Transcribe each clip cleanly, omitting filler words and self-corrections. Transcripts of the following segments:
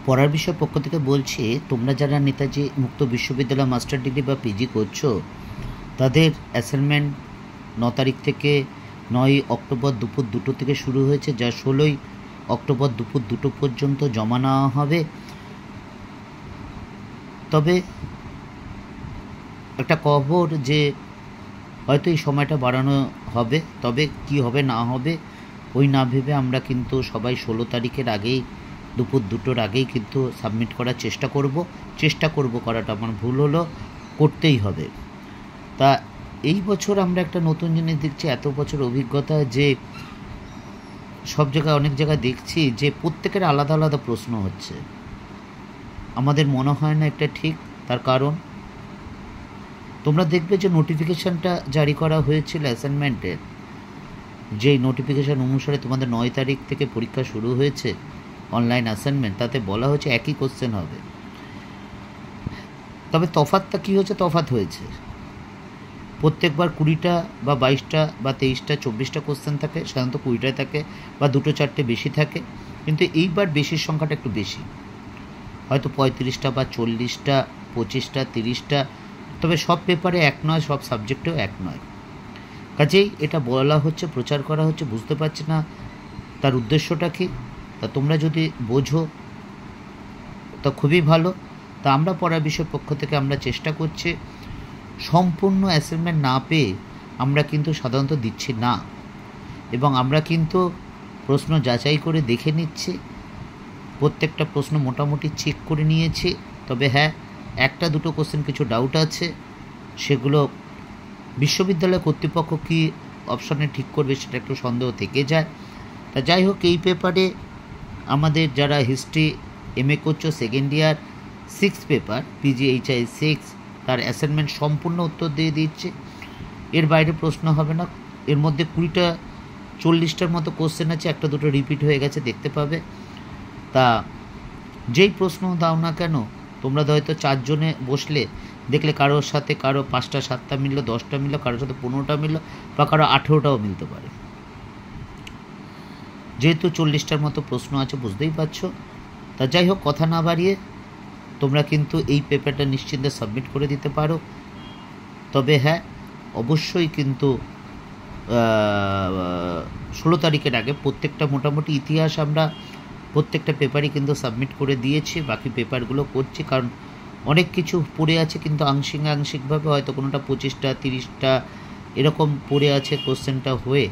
পড়ার বিষয় পক্ষ থেকে বলছি, তোমরা যারা নেতাজি মুক্ত বিশ্ববিদ্যালয় মাস্টার ডিগ্রি বা পিজি করছো, তাদের অ্যাসাইনমেন্ট 9 তারিখ থেকে 9 অক্টোবর দুপুর 2টো থেকে শুরু হয়েছে, যা 16 অক্টোবর দুপুর 2টো পর্যন্ত জমা নেওয়া হবে। তবে একটা খবর যে হয়তো এই সময়টা বাড়ানো হবে, তবে কি হবে না হবে ওই না ভেবে আমরা কিন্তু সবাই 16 তারিখের আগেই দুপুর 2টোর আগেই কিন্তু সাবমিট করার চেষ্টা করব করাটা আমার ভুল হলো, করতেই হবে। তা এই বছর আমরা একটা নতুন জিনিস দেখছি, এত বছর অভিজ্ঞতা যে সব জায়গায় অনেক জায়গায় দেখছি যে প্রত্যেকের আলাদা আলাদা প্রশ্ন হচ্ছে। আমাদের মনে হয় না এটা ঠিক। তার কারণ তোমরা দেখবে যে নোটিফিকেশানটা জারি করা হয়েছিল অ্যাসাইনমেন্টের, যেই নোটিফিকেশান অনুসারে তোমাদের 9 তারিখ থেকে পরীক্ষা শুরু হয়েছে অনলাইন অ্যাসাইনমেন্ট, তাতে বলা হয়েছে একই কোশ্চেন হবে। তবে তফাৎটা কী হয়েছে? তফাৎ হয়েছে প্রত্যেকবার 20টা বা 22টা বা 23টা 24টা কোশ্চেন থাকে, সাধারণত 20টায় থাকে বা 2টো 4টে বেশি থাকে, কিন্তু এইবার বেশির সংখ্যাটা একটু বেশি, হয়তো 35টা বা 40টা 25টা 30টা। তবে সব পেপারে এক নয়, সব সাবজেক্টেও এক নয়। কাজেই এটা বলা হচ্ছে, প্রচার করা হচ্ছে, বুঝতে পারছি না তার উদ্দেশ্যটা কী। তা তোমরা যদি বোঝো তা খুবই ভালো। তা আমরা পড়ার বিষয়ের পক্ষ থেকে আমরা চেষ্টা করছি, সম্পূর্ণ অ্যাসাইনমেন্ট না পেয়ে আমরা কিন্তু সাধারণত দিচ্ছি না, এবং আমরা কিন্তু প্রশ্ন যাচাই করে দেখে নিচ্ছি, প্রত্যেকটা প্রশ্ন মোটামুটি চেক করে নিয়েছি। তবে হ্যাঁ, একটা দুটো কোশ্চেন কিছু ডাউট আছে, সেগুলো বিশ্ববিদ্যালয় কর্তৃপক্ষ কী অপশানে ঠিক করবে সেটা একটু সন্দেহ থেকে যায়। তা যাই হোক, এই পেপারে আমাদের যারা হিস্ট্রি MA করছো সেকেন্ড ইয়ার 6 পেপার PGHI 6, তার অ্যাসাইনমেন্ট সম্পূর্ণ উত্তর দিয়ে দিচ্ছে। এর বাইরে প্রশ্ন হবে না। এর মধ্যে 20টা 40টার মতো কোশ্চেন আছে, একটা দুটো রিপিট হয়ে গেছে, দেখতে পাবে। তা যেই প্রশ্ন দাও না কেন, তোমরা হয়তো 4 জনে বসলে দেখলে কারোর সাথে কারো 5টা 7টা মিললো, 10টা মিললো, কারোর সাথে 15টা মিললো, বা কারো 18টাও মিলতে পারে। যেহেতু 40টার মতো প্রশ্ন আছে, বুঝতেই পারছো। তা যাই হোক, কথা না বাড়িয়ে তোমরা কিন্তু এই পেপারটা নিশ্চিন্তে সাবমিট করে দিতে পারো। তবে হ্যাঁ, অবশ্যই কিন্তু 16 তারিখের আগে প্রত্যেকটা, মোটামুটি ইতিহাস আমরা প্রত্যেকটা পেপারই কিন্তু সাবমিট করে দিয়েছি, বাকি পেপারগুলো করছি, কারণ অনেক কিছু পড়ে আছে, কিন্তু আংশিকভাবে হয়তো কোনোটা 25টা 30টা এরকম পড়ে আছে কোশ্চেনটা হয়ে,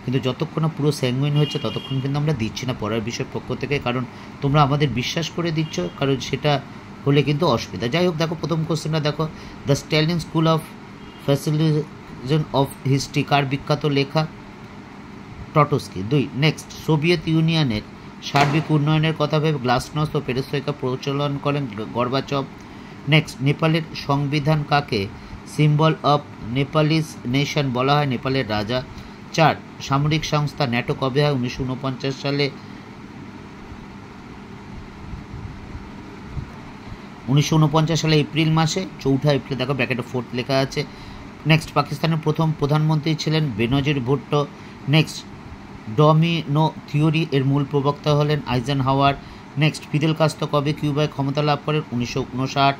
কিন্তু যতক্ষণ না পুরো স্যাঙ্গুইন হচ্ছে ততক্ষণ কিন্তু আমরা দিচ্ছি না পড়ার বিষয়ের পক্ষ থেকে, কারণ তোমরা আমাদের বিশ্বাস করে দিচ্ছ, কারণ সেটা হলে কিন্তু অসুবিধা। যাই হোক, দেখো প্রথম কোশ্চেনটা দেখো, the Stalin school of falsification of history কার বিখ্যাত লেখা? টটস্কি। 2, নেক্সট, সোভিয়েত ইউনিয়নের সার্বিক উন্নয়নের কথা ভেবে গ্লাসনস্ট ও পেরেস্ট্রয়কা প্রচলন করেন গর্বাচভ। নেক্সট, নেপালের সংবিধান কাকে সিম্বল অফ নেপালিস নেশন বলা হয়? নেপালের রাজা। 4, সামরিক সংস্থা ন্যাটো কবে হয়? 1949 সালে। 1949 সালে এপ্রিল মাসে, 4 এপ্রিল, দেখো ব্র্যাকেটে 4th লেখা আছে। নেক্সট, পাকিস্তানের প্রথম প্রধানমন্ত্রী ছিলেন বেনজির ভুট্টো। নেক্সট, ডমিনো থিওরি এর মূল প্রবক্তা হলেন আইজেনহাওয়ার। নেক্সট, ফিদেল কাস্ত্রো কবে কিউবায় ক্ষমতা লাভ করেন? 1959।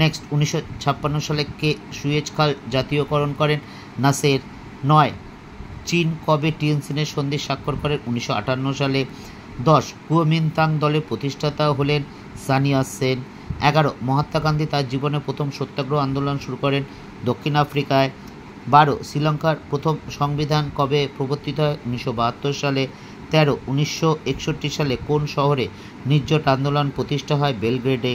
নেক্সট, 1956 সালে কে সুয়েজ খাল জাতীয়করণ করেন? নাসের। 9, চীন কবে টিএনসিনের সন্ধি স্বাক্ষর করেন? 1958 সালে। 10, কুওমিন্তাং দলের প্রতিষ্ঠাতা হলেন সান ইয়াত-সেন। 11, মহাত্মা গান্ধী তার জীবনে প্রথম সত্যাগ্রহ আন্দোলন শুরু করেন দক্ষিণ আফ্রিকায়। 12, শ্রীলঙ্কার প্রথম সংবিধান কবে প্রবর্তিত হয়? 1972 সালে। 13, 1961 সালে কোন শহরে নির্জোট আন্দোলন প্রতিষ্ঠা হয়? বেলগ্রেডে।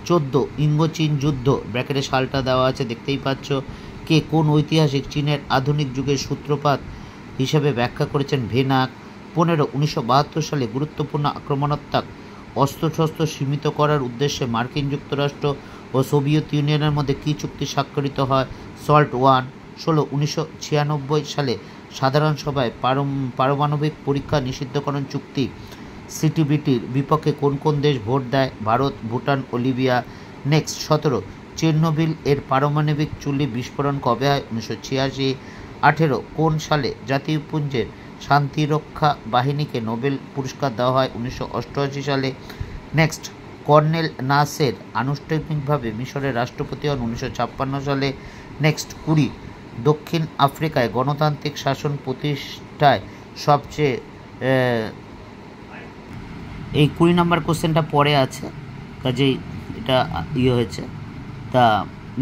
14, ইঙ্গো-চীন যুদ্ধ, ব্র্যাকেটে সালটা দেওয়া আছে, দেখতেই পাচ্ছ। কে কোন ঐতিহাসিক চীনের আধুনিক যুগের সূত্রপাত হিসেবে ব্যাখ্যা করেছেন? ভেনাক। 15, 1972 সালে গুরুত্বপূর্ণ আক্রমণাত্মক অস্ত্রশস্ত্র সীমিত করার উদ্দেশ্যে মার্কিন যুক্তরাষ্ট্র ও সোভিয়েত ইউনিয়নের মধ্যে কী চুক্তি স্বাক্ষরিত হয়? সল্ট 1। 16, 1996 সালে সাধারণ সভায় পারমাণবিক পরীক্ষা নিষিদ্ধকরণ চুক্তি CTBTর বিপক্ষে কোন কোন দেশ ভোট দেয়? ভারত, ভুটান ও লিবিয়া। নেক্সট, 17, চেরনোবিল এর পারমাণবিক চুল্লি বিস্ফোরণ কবে হয়? 1986। 18, কোন সালে জাতিপুঞ্জের শান্তিরক্ষা বাহিনীকে নোবেল পুরস্কার দেওয়া হয়? 1988 সালে। নেক্সট, কর্নেল নাসের আনুষ্ঠানিকভাবে মিশরের রাষ্ট্রপতি হন 1956 সালে। নেক্সট 20, দক্ষিণ আফ্রিকায় গণতান্ত্রিক শাসন প্রতিষ্ঠায় সবচেয়ে এই 20 নম্বর কোশ্চেনটা পরে আছে, কাজেই এটা হয়েছে। তা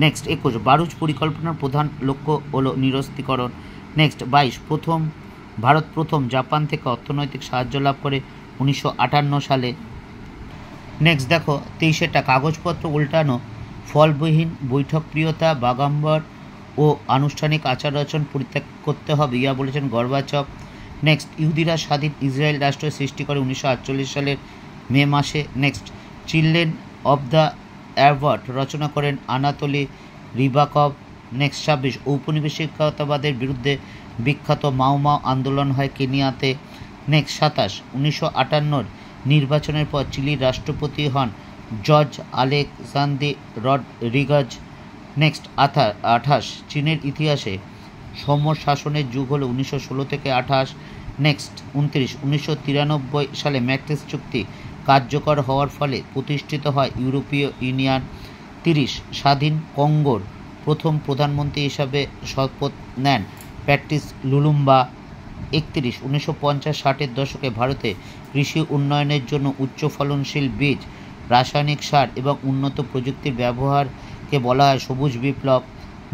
নেক্সট 21, বারুচ পরিকল্পনার প্রধান লক্ষ্য হলো নিরস্ত্রীকরণ। নেক্সট 22, ভারত প্রথম জাপান থেকে অর্থনৈতিক সাহায্য লাভ করে 1958 সালে। নেক্সট দেখো 23টা, কাগজপত্র উল্টানো, ফলবিহীন বৈঠকপ্রিয়তা, বাগাম্বর ও আনুষ্ঠানিক আচার আচরণ পরিত্যাগ করতে হবে, ইয়া বলেছেন গর্বাচভ। নেক্সট, ইহুদিরা স্বাধীন ইসরায়েল রাষ্ট্র সৃষ্টি করে 1948 সালের মে মাসে। Next, children of the Arbat রচনা করেন আনাতোলি রিবাকভ। নেক্সট 26, ঔপনিবেশিকতাবাদের বিরুদ্ধে বিখ্যাত মাও মাও আন্দোলন হয় কেনিয়াতে। নেক্সট 27, 1958 নির্বাচনের পর চিলির রাষ্ট্রপতি হন জর্জ আলেকজান্দ্রি রডরিগাজ। নেক্সট 28, চীনের ইতিহাসে সমশাসনের যুগ হলো 1916 থেকে 28। নেক্সট 29, 1993 সালে ম্যাট্রিক্স চুক্তি কার্যকর হওয়ার ফলে প্রতিষ্ঠিত হয় ইউরোপীয় ইউনিয়ন। 30, স্বাধীন কঙ্গোর প্রথম প্রধানমন্ত্রী হিসাবে শপথ নেন প্যাট্রিস লুলুম্বা। 31, 1950-60 দশকে ভারতে কৃষি উন্নয়নের জন্য উচ্চ ফলনশীল বীজ, রাসায়নিক সার এবং উন্নত প্রযুক্তির ব্যবহারকে বলা হয় সবুজ বিপ্লব।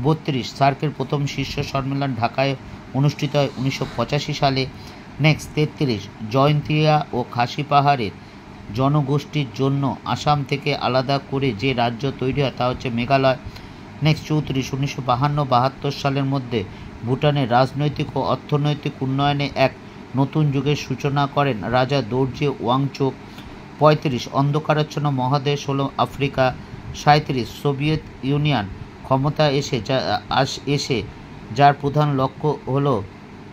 32, সার্কের প্রথম শীর্ষ সম্মেলন ঢাকায় অনুষ্ঠিত হয় 1985 সালে। নেক্সট 33, জয়ন্তিয়া ও খাসি পাহাড়ের জনগোষ্ঠীর জন্য আসাম থেকে আলাদা করে যে রাজ্য তৈরি হয় তা হচ্ছে মেঘালয়। নেক্সট 34, 1952-72 সালের মধ্যে ভুটানের রাজনৈতিক ও অর্থনৈতিক উন্নয়নে এক নতুন যুগের সূচনা করেন রাজা দোরজে ওয়াংচুক। 35, অন্ধকারাচ্ছন্ন মহাদেশ হলো আফ্রিকা। 37, সোভিয়েত ইউনিয়ন ক্ষমতা এসে যার প্রধান লক্ষ্য হলো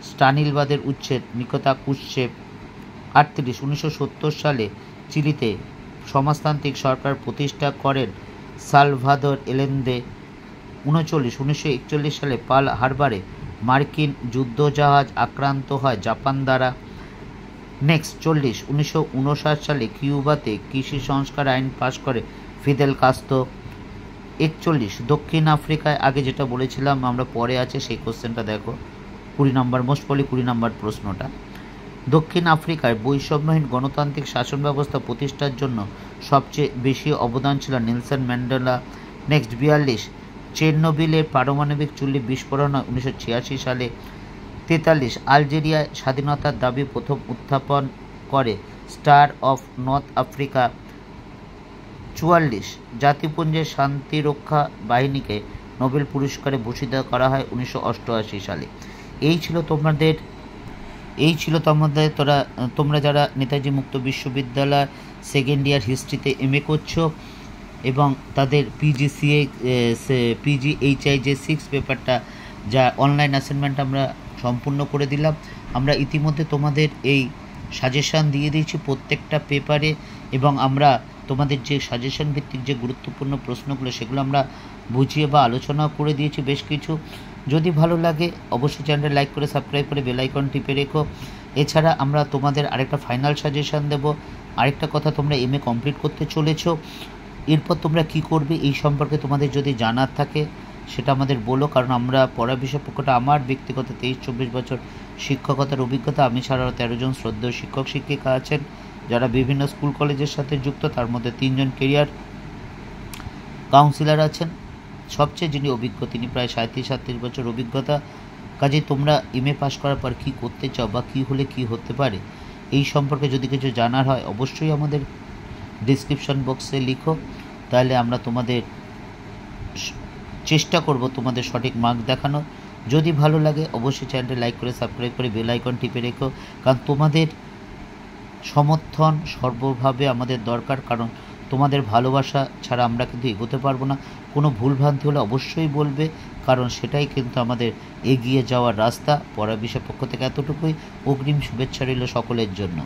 স্টালিনবাদের উচ্ছেদ, নিকোতা কুশ্চেভ। 38, 1970 সালে চিলিতে সমাজতান্ত্রিক সরকার প্রতিষ্ঠা করেন সালভাদর এলেন্দে। 39, 1941 সালে পার্ল হারবারে মার্কিন যুদ্ধজাহাজ আক্রান্ত হয় জাপান দ্বারা। নেক্সট 40, 1959 সালে কিউবাতে কৃষি সংস্কার আইন পাশ করে ফিদেল কাস্ত্রো। 41, দক্ষিণ আফ্রিকায় আগে যেটা বলেছিলাম আমরা পরে আছে সেই কোশ্চেনটা দেখো 20 নম্বর, মোস্ট প্রবলি 20 নম্বর প্রশ্নটা। দক্ষিণ আফ্রিকায় বৈষম্যহীন গণতান্ত্রিক শাসন ব্যবস্থা প্রতিষ্ঠার জন্য সবচেয়ে বেশি অবদান ছিল নেলসন ম্যান্ডেলা। নেক্সট 42, চেরনোবিলের পারমাণবিক চুল্লি বিস্ফোরণ হয় 1986 সালে। 43, আলজেরিয়ায় স্বাধীনতার দাবি প্রথম উত্থাপন করে স্টার অফ নর্থ আফ্রিকা। 44, জাতিপুঞ্জের শান্তিরক্ষা বাহিনীকে নোবেল পুরস্কারে ভূষিত করা হয় 1988 সালে। এই ছিল তোমাদের তোমরা যারা নেতাজি মুক্ত বিশ্ববিদ্যালয় সেকেন্ড ইয়ার হিস্ট্রিতে MA করছো এবং তাদের PGHI যে 6 পেপারটা যা অনলাইন অ্যাসাইনমেন্ট আমরা সম্পূর্ণ করে দিলাম। আমরা ইতিমধ্যে তোমাদের এই সাজেশান দিয়ে দিয়েছি প্রত্যেকটা পেপারে, এবং আমরা তোমাদের যে সাজেশন ভিত্তিক যে গুরুত্বপূর্ণ প্রশ্নগুলো সেগুলো আমরা বুঝিয়ে বা আলোচনা করে দিয়েছি বেশ কিছু। যদি ভালো লাগে অবশ্যই চ্যানেলটা লাইক করে সাবস্ক্রাইব করে বেল আইকন টিপে রেখো। এছাড়া আমরা তোমাদের আরেকটা ফাইনাল সাজেশান দেব। আরেকটা কথা, তোমরা MA কমপ্লিট করতে চলেছো, এরপর তোমরা কি করবে এই সম্পর্কে তোমাদের যদি জানার থাকে সেটা আমাদের বলো, কারণ আমরা পড়া বিষয় পক্ষটা আমার ব্যক্তিগত 23-24 বছর শিক্ষকতার অভিজ্ঞতা, আমি ছাড়াও 13 জন শ্রদ্ধেয় শিক্ষক শিক্ষিকা আছেন যারা বিভিন্ন স্কুল কলেজের সাথে যুক্ত, তার মধ্যে 3 জন কেরিয়ার কাউন্সিলর আছেন। সবচেয়ে যিনি অভিজ্ঞ তিনি প্রায় 37 বছর অভিজ্ঞতা। কাজে তোমরা MA পাস করার পর কী করতে চাও বা কী হলে কী হতে পারে এই সম্পর্কে যদি কিছু জানার হয় অবশ্যই আমাদের ডিসক্রিপশন বক্সে লিখো, তাহলে আমরা তোমাদের চেষ্টা করব তোমাদের সঠিক মার্ক দেখানো। যদি ভালো লাগে অবশ্যই চ্যানেলটা লাইক করে সাবস্ক্রাইব করে বেল আইকন টিপে রেখো, কারণ তোমাদের সমর্থন সর্বভাবে আমাদের দরকার, কারণ তোমাদের ভালোবাসা ছাড়া আমরা কিন্তু এগোতে পারবো না। কোনো ভুলভ্রান্তি হলে অবশ্যই বলবে, কারণ সেটাই কিন্তু আমাদের এগিয়ে যাওয়ার রাস্তা। পড়া বিষয় পক্ষ থেকে এতটুকুই, অগ্রিম শুভেচ্ছা রইল সকলের জন্য।